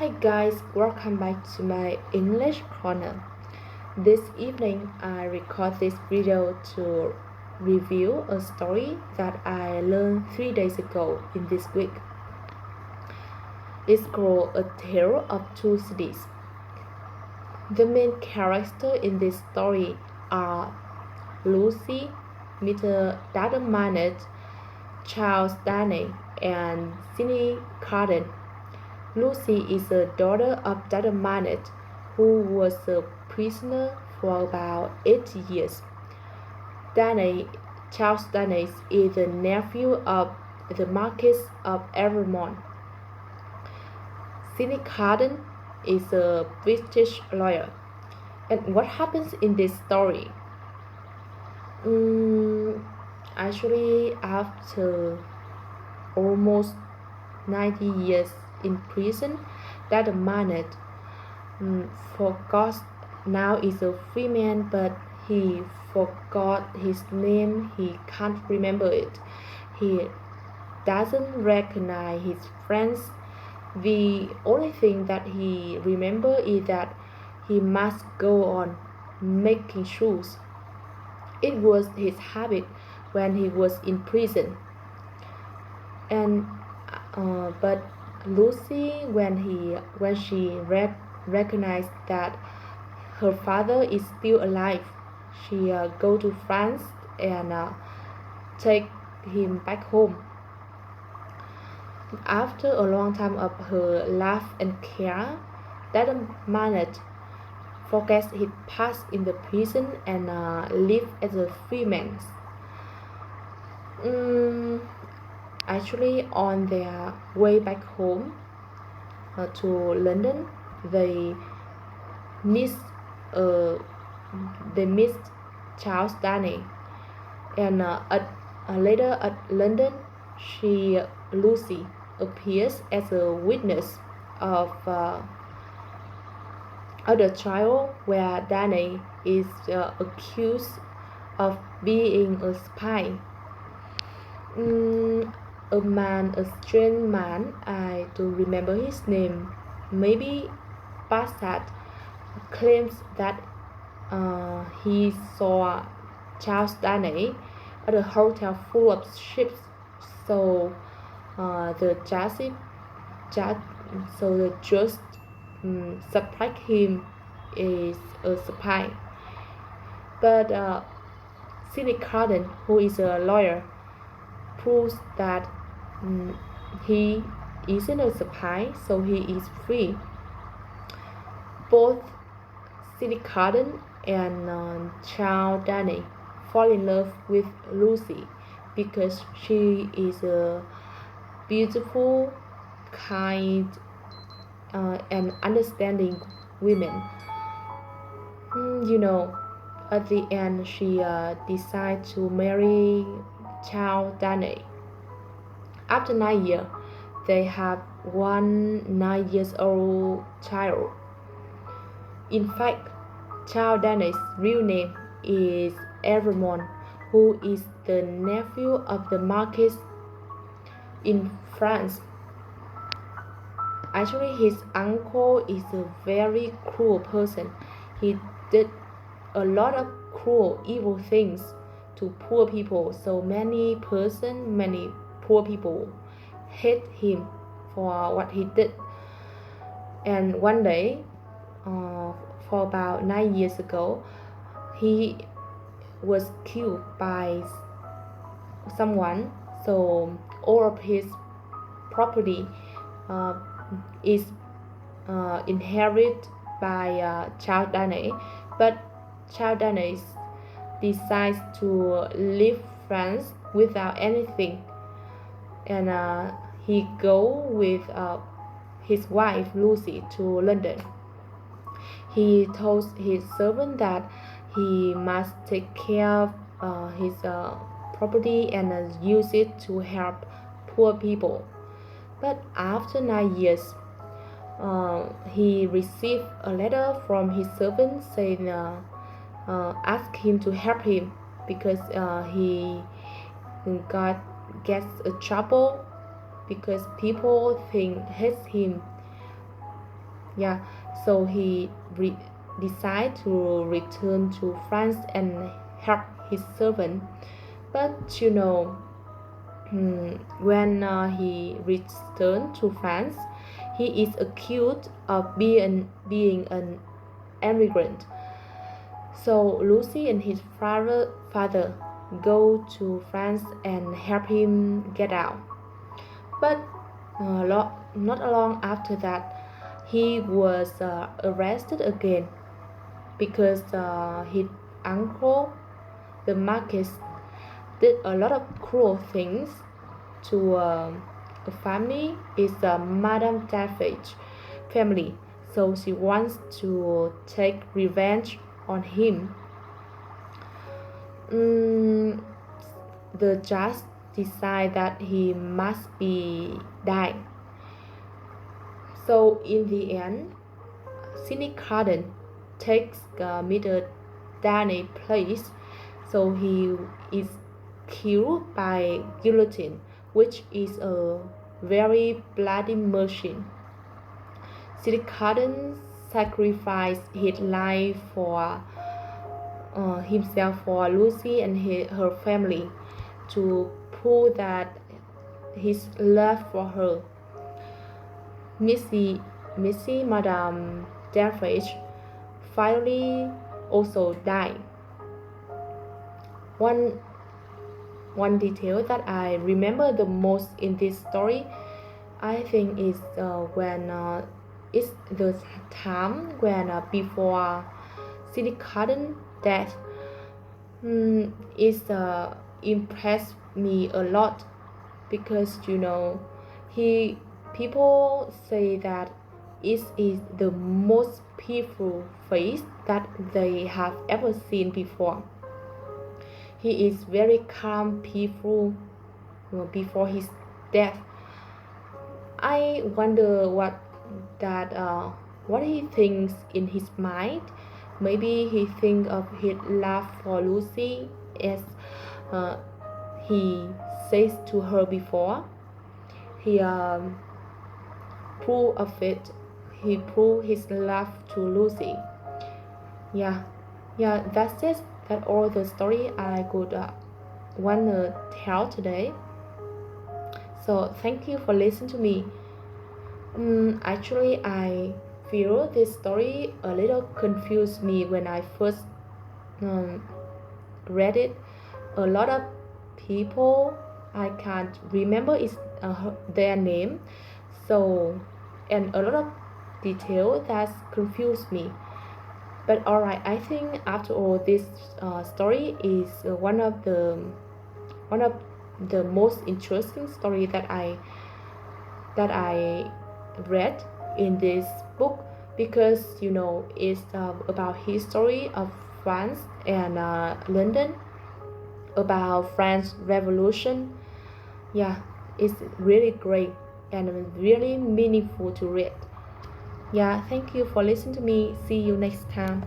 Hi guys, welcome back to my English corner. This evening I record this video to review a story that I learned 3 days ago in this week. It's called A Tale of Two Cities. The main characters in this story are Lucy, Mr. Darden Charles Danny, and Sidney Carden. Lucy is the daughter of Dr. Manet, who was a prisoner for about 8 years. Charles Danny is the nephew of the Marquis of Evermont. Sidney Carden is a British lawyer. And what happens in this story? Actually, after almost 90 years in prison, that Manet forgot now is a free man, but he forgot his name. He can't remember it. He doesn't recognize his friends. The only thing that he remember is that he must go on making shoes. It was his habit when he was in prison. And but Lucy, when she recognized that her father is still alive, she go to France and take him back home. After a long time of her love and care, that Manet forgets his past in the prison and live as a free man. Actually, on their way back home to London, they missed uh, they missed Charles Danny, and later at London, Lucy appears as a witness of the trial where Danny is accused of being a spy. A strange man, I don't remember his name, maybe Bassett, claims that he saw Charles Danny at a hotel full of ships. So the judge, so the judge suspect him is a spy. But Sidney Carden, who is a lawyer, proves that he isn't a spy, so he is free. Both Sidney Carden and Charles Danny fall in love with Lucy because she is a beautiful, kind, and understanding woman. At the end, she decides to marry Charles Danny. After 9 years, they have one 9 years old child. In fact, Charles Danny's real name is Evermont, who is the nephew of the Marquis in France. Actually, his uncle is a very cruel person. He did a lot of cruel, evil things to poor people. So many poor people hate him for what he did. And one day, for about 9 years ago, he was killed by someone. So all of his property is inherited by Charles Danny, but Charles Danny decides to leave France without anything, and he go with his wife Lucy to London. He told his servant that he must take care of his property and use it to help poor people. But after 9 years, he received a letter from his servant saying, ask him to help him because he gets a trouble because people hate him Yeah, so he decided to return to France and help his servant. But when he returned to France, he is accused of being an immigrant. So Lucy and his father go to France and help him get out. But not long after that, he was arrested again because his uncle, the Marquis, did a lot of cruel things to a family. Is Madame Daffodil family, so she wants to take revenge on him. Mm, the judge decide that he must be die. So in the end, Sidney Carden takes Mr. Danny place, so he is killed by guillotine, which is a very bloody machine. Sidney Carden sacrificed his life for himself for Lucy and her family to prove that his love for her. Missy Madame Delphage finally also died. One one detail that I remember the most in this story, I think, is when it's the time when before Sidney Carden death. It impressed me a lot because he people say that it is the most peaceful face that they have ever seen before. He is very calm, peaceful before his death. I wonder what he thinks in his mind. Maybe he think of his love for Lucy as uh, he says to her before. He prove of it. He proved his love to Lucy. Yeah, that's it. That's all the story I could wanna tell today. So thank you for listening to me. Actually, I feel this story a little confused me when I first um, read it. A lot of people I can't remember their name, so and a lot of detail that confused me. But alright, I think after all, this story is one of the most interesting story that I read in this book because it's about history of France and London, about French Revolution. Yeah, it's really great and really meaningful to read. Yeah, thank you for listening to me. See you next time.